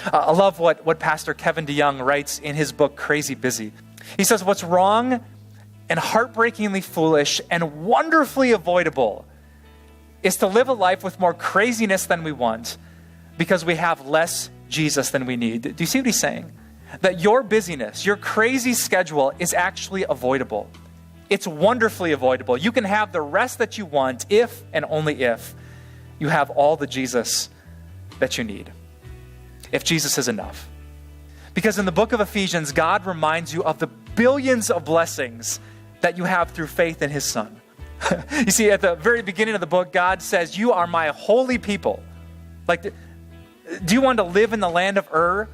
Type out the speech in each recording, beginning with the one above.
I love what Pastor Kevin DeYoung writes in his book, Crazy Busy. He says, what's wrong and heartbreakingly foolish and wonderfully avoidable is to live a life with more craziness than we want because we have less Jesus than we need. Do you see what he's saying? That your busyness, your crazy schedule is actually avoidable. It's wonderfully avoidable. You can have the rest that you want if and only if you have all the Jesus that you need. If Jesus is enough. Because in the book of Ephesians, God reminds you of the billions of blessings that you have through faith in his Son. You see, at the very beginning of the book, God says, you are my holy people. Like, do you want to live in the land of Ur?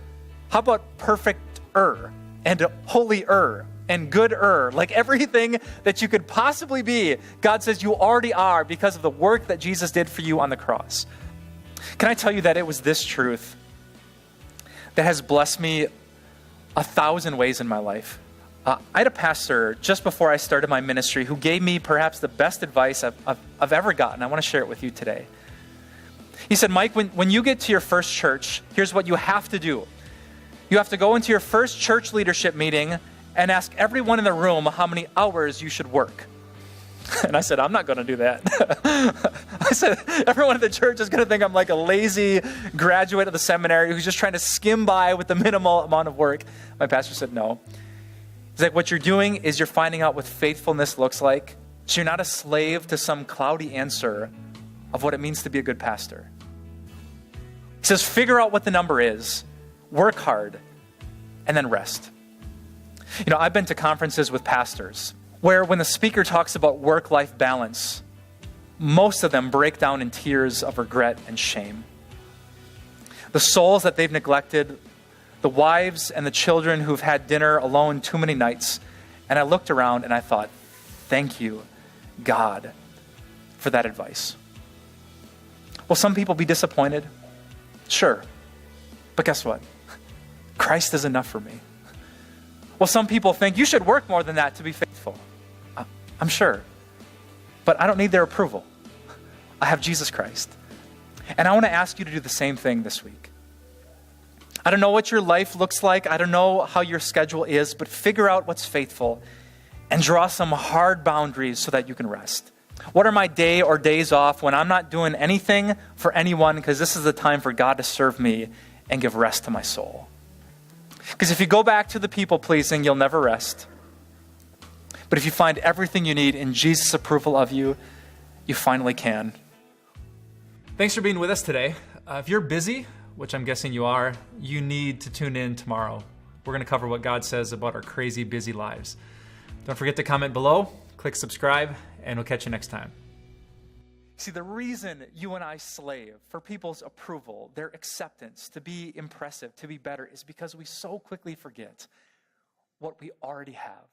How about perfect Ur and holy Ur and good Ur? Like everything that you could possibly be, God says you already are because of the work that Jesus did for you on the cross. Can I tell you that it was this truth that has blessed me 1,000 ways in my life? I had a pastor just before I started my ministry who gave me perhaps the best advice I've ever gotten. I want to share it with you today. He said, Mike, when you get to your first church, here's what you have to do. You have to go into your first church leadership meeting and ask everyone in the room how many hours you should work. And I said, I'm not going to do that. I said, everyone at the church is going to think I'm like a lazy graduate of the seminary who's just trying to skim by with the minimal amount of work. My pastor said, no. He's like, what you're doing is you're finding out what faithfulness looks like. So you're not a slave to some cloudy answer of what it means to be a good pastor. He says, figure out what the number is, work hard, and then rest. You know, I've been to conferences with pastors where when the speaker talks about work-life balance, most of them break down in tears of regret and shame. The souls that they've neglected, the wives and the children who've had dinner alone too many nights. And I looked around and I thought, thank you, God, for that advice. Will some people be disappointed? Sure. But guess what? Christ is enough for me. Well, some people think you should work more than that to be faithful. I'm sure. But I don't need their approval. I have Jesus Christ. And I want to ask you to do the same thing this week. I don't know what your life looks like. I don't know how your schedule is, but figure out what's faithful and draw some hard boundaries so that you can rest. What are my day or days off when I'm not doing anything for anyone because this is the time for God to serve me and give rest to my soul? Because if you go back to the people pleasing, you'll never rest. But if you find everything you need in Jesus' approval of you, you finally can. Thanks for being with us today. If you're busy, which I'm guessing you are, you need to tune in tomorrow. We're going to cover what God says about our crazy busy lives. Don't forget to comment below, click subscribe, and we'll catch you next time. See, the reason you and I slave for people's approval, their acceptance, to be impressive, to be better, is because we so quickly forget what we already have.